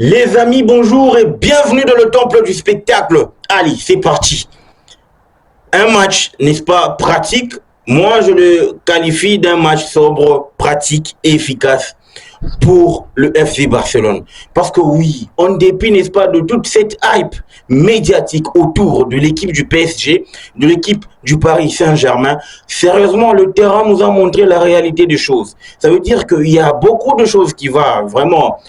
Les amis, bonjour et bienvenue dans le temple du spectacle. Allez, c'est parti. Un match, n'est-ce pas, pratique. Moi, je le qualifie d'un match sobre, pratique et efficace pour le FC Barcelone. Parce que oui, en dépit, n'est-ce pas, de toute cette hype médiatique autour de l'équipe du PSG, de l'équipe du Paris Saint-Germain, sérieusement, le terrain nous a montré la réalité des choses. Ça veut dire qu'il y a beaucoup de choses qui vont vraiment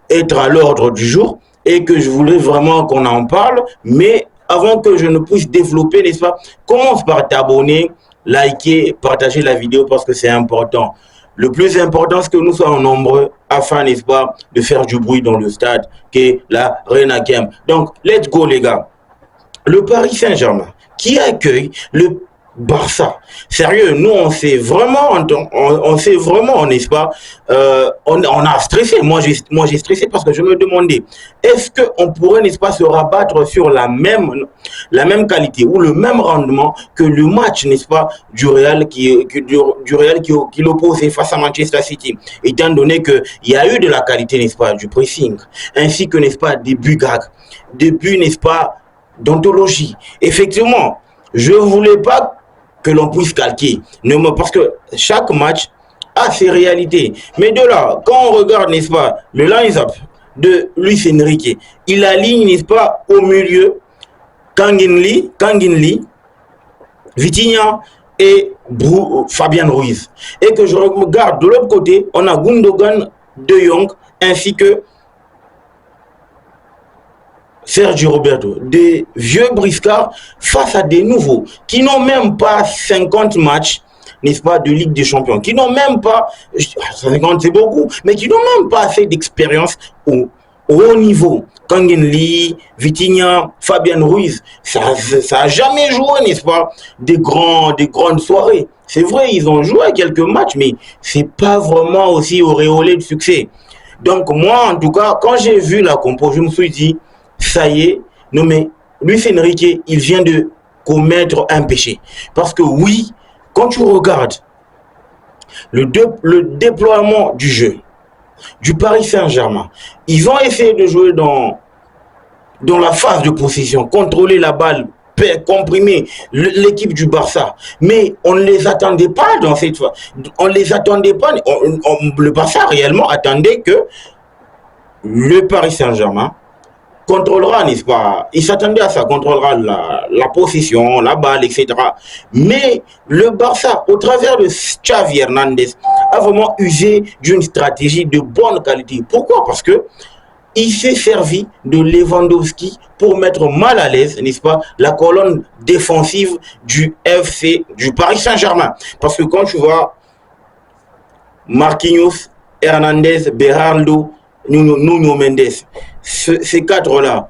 être à l'ordre du jour et que je voulais vraiment qu'on en parle. Mais avant que je ne puisse développer, n'est-ce pas, commence par t'abonner, liker, partager la vidéo parce que c'est important. Le plus important, c'est que nous soyons nombreux afin, n'est-ce pas, de faire du bruit dans le stade, qu'est la Reina Game. Donc, let's go, les gars. Le Paris Saint-Germain, qui accueille le Barça. Sérieux, nous, on s'est vraiment, n'est-ce pas, on a stressé. Moi, j'ai stressé parce que je me demandais, est-ce qu'on pourrait, n'est-ce pas, se rabattre sur la même qualité ou le même rendement que le match, n'est-ce pas, du Real qui l'opposait face à Manchester City, étant donné qu'il y a eu de la qualité, n'est-ce pas, du pressing, ainsi que, n'est-ce pas, des buts gags, des buts, n'est-ce pas, d'ontologie. Effectivement, je ne voulais pas que l'on puisse calquer, parce que chaque match a ses réalités. Mais de là, quand on regarde, n'est-ce pas, le line-up de Luis Enrique, il aligne, n'est-ce pas, au milieu, Kanginli, Vitinha et Fabian Ruiz. Et que je regarde de l'autre côté, on a Gundogan, De Jong, ainsi que Sergio Roberto, des vieux briscards face à des nouveaux qui n'ont même pas 50 matchs, n'est-ce pas, de Ligue des Champions, qui n'ont même pas, 50 c'est beaucoup, mais qui n'ont même pas assez d'expérience au haut niveau. Kangenli, Vitinha, Fabian Ruiz, ça a jamais joué, n'est-ce pas, des grandes soirées. C'est vrai, ils ont joué quelques matchs, mais c'est pas vraiment aussi auréolé de succès. Donc moi, en tout cas, quand j'ai vu la compo, je me suis dit, ça y est, non mais Luis Enrique, il vient de commettre un péché. Parce que oui, quand tu regardes le déploiement du jeu du Paris Saint-Germain, ils ont essayé de jouer dans la phase de possession, contrôler la balle, comprimer l'équipe du Barça. Mais on ne les attendait pas dans cette phase. On ne les attendait pas. Le Barça réellement attendait que le Paris Saint-Germain contrôlera, n'est-ce pas? Il s'attendait à ça, contrôlera la possession, la balle, etc. Mais le Barça, au travers de Xavi Hernandez, a vraiment usé d'une stratégie de bonne qualité. Pourquoi? Parce que il s'est servi de Lewandowski pour mettre mal à l'aise, n'est-ce pas, la colonne défensive du Paris Saint-Germain. Parce que quand tu vois Marquinhos, Hernandez, Berardo, Nuno Mendes, ces quatre-là,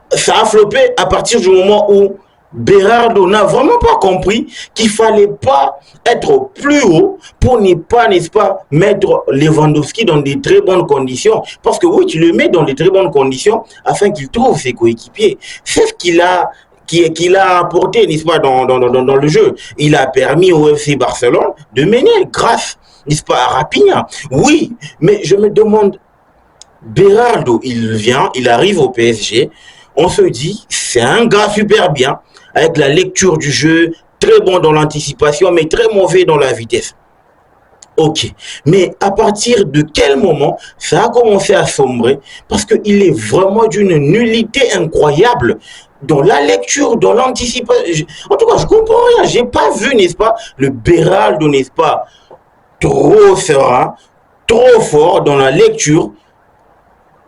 ça a floppé à partir du moment où Berardo n'a vraiment pas compris qu'il fallait pas être plus haut pour ne pas, n'est-ce pas, mettre Lewandowski dans des très bonnes conditions. Parce que oui, tu le mets dans des très bonnes conditions afin qu'il trouve ses coéquipiers. C'est ce qu'il a apporté, n'est-ce pas, dans le jeu. Il a permis au FC Barcelone de mener grâce, n'est-ce pas, à Rafinha. Oui, mais je me demande, Berardo, il arrive au PSG, on se dit, c'est un gars super bien, avec la lecture du jeu, très bon dans l'anticipation, mais très mauvais dans la vitesse. Ok, mais à partir de quel moment ça a commencé à sombrer? Parce qu'il est vraiment d'une nullité incroyable dans la lecture, dans l'anticipation. En tout cas, je comprends rien. J'ai pas vu, n'est-ce pas, le Berardo, n'est-ce pas, trop serein, trop fort dans la lecture,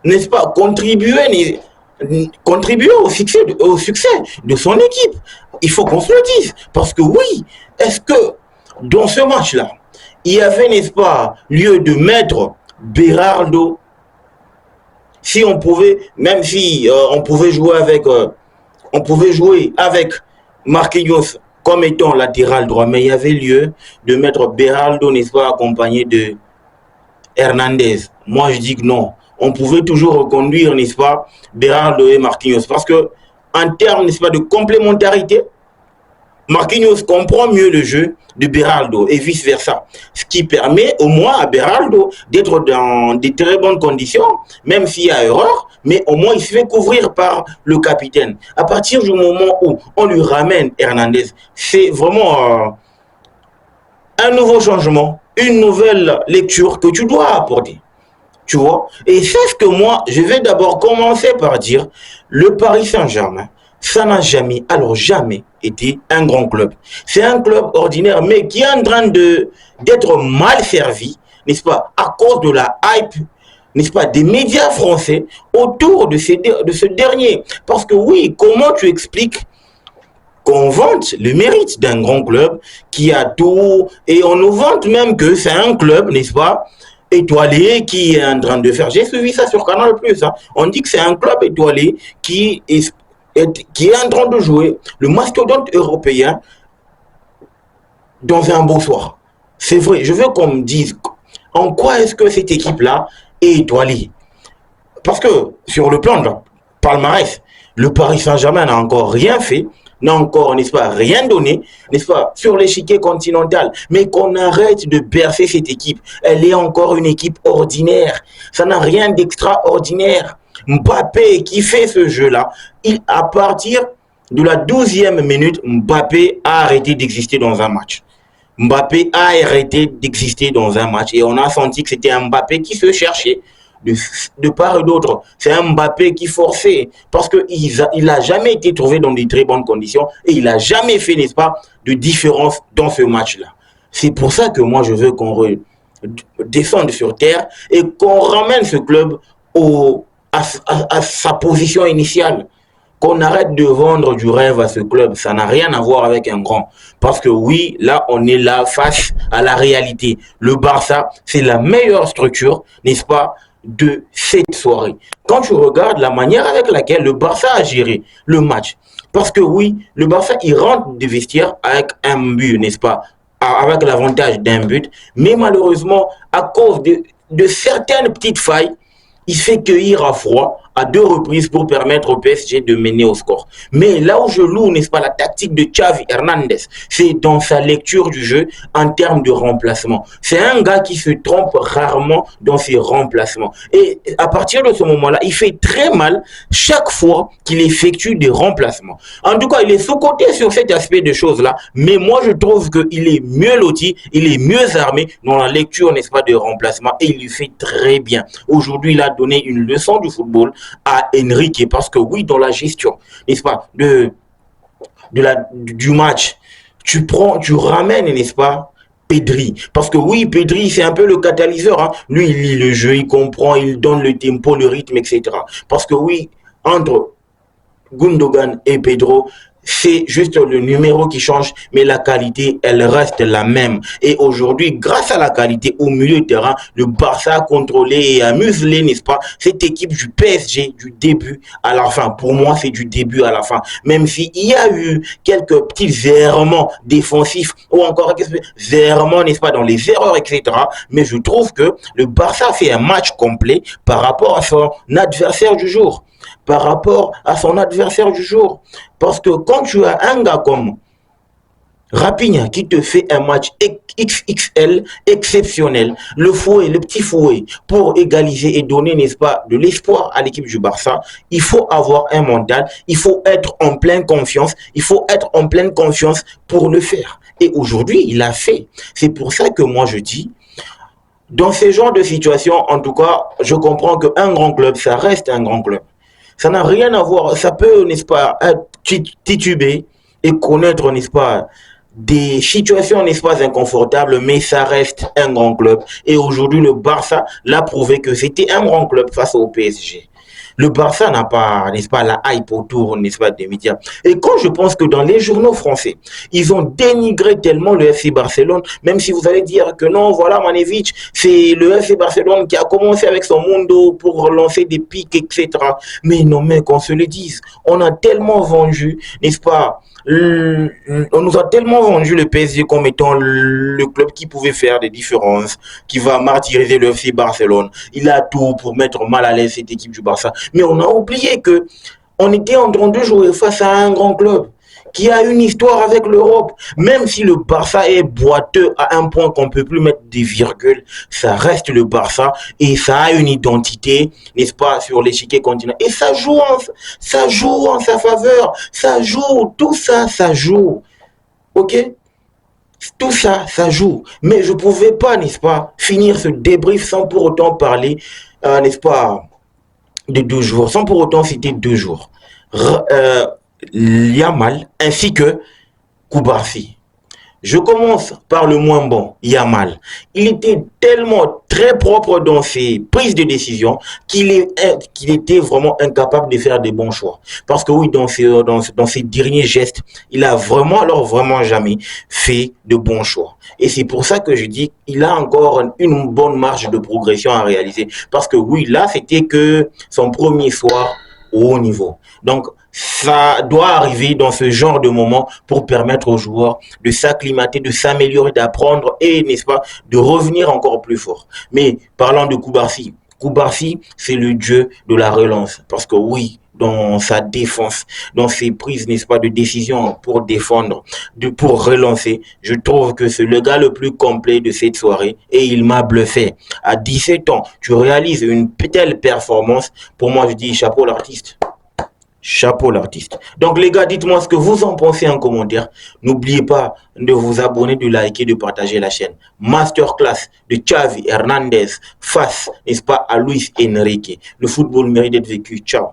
n'est-ce pas, contribuer au succès de son équipe. Il faut qu'on se le dise. Parce que oui, est-ce que dans ce match-là, il y avait, n'est-ce pas, lieu de mettre Berardo, si on pouvait, même si on pouvait jouer avec Marquinhos comme étant latéral droit, mais il y avait lieu de mettre Berardo, n'est-ce pas, accompagné de Hernandez. Moi, je dis que non. On pouvait toujours reconduire, n'est-ce pas, Berardo et Marquinhos. Parce que, en termes, n'est-ce pas, de complémentarité, Marquinhos comprend mieux le jeu de Beraldo et vice-versa. Ce qui permet au moins à Beraldo d'être dans de très bonnes conditions, même s'il y a erreur, mais au moins il se fait couvrir par le capitaine. À partir du moment où on lui ramène Hernandez, c'est vraiment un nouveau changement, une nouvelle lecture que tu dois apporter. Tu vois? Et c'est ce que moi, je vais d'abord commencer par dire, le Paris Saint-Germain, ça n'a jamais, alors jamais été un grand club. C'est un club ordinaire, mais qui est en train d'être mal servi, n'est-ce pas, à cause de la hype, n'est-ce pas, des médias français autour de ce dernier. Parce que oui, comment tu expliques qu'on vante le mérite d'un grand club qui a tout, et on nous vante même que c'est un club, n'est-ce pas, étoilé qui est en train de faire. J'ai suivi ça sur Canal+. Hein. On dit que c'est un club étoilé qui est en train de jouer le mastodonte européen dans un beau soir. C'est vrai, je veux qu'on me dise en quoi est-ce que cette équipe-là est étoilée. Parce que sur le plan de palmarès, le Paris Saint-Germain n'a encore rien fait, n'a encore, n'est-ce pas, rien donné, n'est-ce pas, sur l'échiquier continental. Mais qu'on arrête de bercer cette équipe. Elle est encore une équipe ordinaire. Ça n'a rien d'extraordinaire. Mbappé qui fait ce jeu-là, à partir de la 12e minute, Mbappé a arrêté d'exister dans un match. Mbappé a arrêté d'exister dans un match et on a senti que c'était un Mbappé qui se cherchait de part et d'autre. C'est un Mbappé qui forçait parce qu'il n'a jamais été trouvé dans de très bonnes conditions et il n'a jamais fait, n'est-ce pas, de différence dans ce match-là. C'est pour ça que moi je veux qu'on descende sur terre et qu'on ramène ce club à sa position initiale. Qu'on arrête de vendre du rêve à ce club, ça n'a rien à voir avec un grand. Parce que oui, là, on est là face à la réalité. Le Barça, c'est la meilleure structure, n'est-ce pas, de cette soirée. Quand tu regardes la manière avec laquelle le Barça a géré le match, parce que oui, le Barça, il rentre des vestiaires avec un but, n'est-ce pas, avec l'avantage d'un but, mais malheureusement, à cause de certaines petites failles, il fait cueillir à froid à 2 reprises pour permettre au PSG de mener au score. Mais là où je loue, n'est-ce pas, la tactique de Xavi Hernandez, c'est dans sa lecture du jeu en termes de remplacement. C'est un gars qui se trompe rarement dans ses remplacements. Et à partir de ce moment-là, il fait très mal chaque fois qu'il effectue des remplacements. En tout cas, il est sous-coté sur cet aspect de choses-là, mais moi je trouve qu'il est mieux loti, il est mieux armé dans la lecture, n'est-ce pas, de remplacement et il le fait très bien. Aujourd'hui, il a donné une leçon du football à Enrique parce que oui, dans la gestion, n'est-ce pas, du match, tu ramènes, n'est-ce pas, Pedri. Parce que oui, Pedri, c'est un peu le catalyseur. Hein. Lui, il lit le jeu, il comprend, il donne le tempo, le rythme, etc. Parce que oui, entre Gundogan et Pedro, c'est juste le numéro qui change, mais la qualité, elle reste la même. Et aujourd'hui, grâce à la qualité au milieu de terrain, le Barça a contrôlé et a muselé, n'est-ce pas, cette équipe du PSG du début à la fin. Pour moi, c'est du début à la fin. Même s'il y a eu quelques petits errements défensifs ou encore quelques errements, n'est-ce pas, dans les erreurs, etc. Mais je trouve que le Barça fait un match complet par rapport à son adversaire du jour. Parce que quand tu as un gars comme Raphinha qui te fait un match XXL exceptionnel, le petit fouet pour égaliser et donner, n'est-ce pas, de l'espoir à l'équipe du Barça, il faut avoir un mental, il faut être en pleine confiance, pour le faire. Et aujourd'hui, il a fait. C'est pour ça que moi je dis, dans ce genre de situation, en tout cas, je comprends qu'un grand club, ça reste un grand club. Ça n'a rien à voir, ça peut, n'est-ce pas, être titubé et connaître, n'est-ce pas, des situations, n'est-ce pas, inconfortables, mais ça reste un grand club. Et aujourd'hui, le Barça l'a prouvé que c'était un grand club face au PSG. Le Barça n'a pas, n'est-ce pas, la hype autour, n'est-ce pas, des médias. Et quand je pense que dans les journaux français, ils ont dénigré tellement le FC Barcelone, même si vous allez dire que non, voilà, Manevic, c'est le FC Barcelone qui a commencé avec son Mundo pour lancer des pics, etc. Mais non, mais qu'on se le dise, on a tellement vendu, n'est-ce pas, on nous a tellement vendu le PSG comme étant le club qui pouvait faire des différences, qui va martyriser le FC Barcelone. Il a tout pour mettre mal à l'aise cette équipe du Barça. Mais on a oublié que on était en train de jouer face à un grand club qui a une histoire avec l'Europe. Même si le Barça est boiteux à un point qu'on ne peut plus mettre des virgules, ça reste le Barça et ça a une identité, n'est-ce pas, sur l'échiquier continental. Et ça joue en sa faveur. Ça joue, tout ça, ça joue. Ok? Tout ça, ça joue. Mais je ne pouvais pas, n'est-ce pas, finir ce débrief sans pour autant parler, n'est-ce pas, de 2 jours, sans pour autant citer 2 jours. Yamal ainsi que Koubarsi. Je commence par le moins bon, Yamal. Il était tellement très propre dans ses prises de décision qu'il était vraiment incapable de faire des bons choix. Parce que oui, dans ses derniers gestes, il a vraiment, alors vraiment jamais fait de bons choix. Et c'est pour ça que je dis qu'il a encore une bonne marge de progression à réaliser. Parce que oui, là, c'était que son premier soir au haut niveau. Donc, ça doit arriver dans ce genre de moment pour permettre aux joueurs de s'acclimater, de s'améliorer, d'apprendre et, n'est-ce pas, de revenir encore plus fort. Mais parlant de Koubarsi, Koubarsi, c'est le dieu de la relance. Parce que oui, dans sa défense, dans ses prises, n'est-ce pas, de décision pour défendre, pour relancer, je trouve que c'est le gars le plus complet de cette soirée et il m'a bluffé. À 17 ans, tu réalises une telle performance. Pour moi, je dis chapeau l'artiste. Chapeau l'artiste. Donc les gars, dites-moi ce que vous en pensez en commentaire. N'oubliez pas de vous abonner, de liker, de partager la chaîne. Masterclass de Xavi Hernandez face, n'est-ce pas, à Luis Enrique. Le football mérite d'être vécu. Ciao.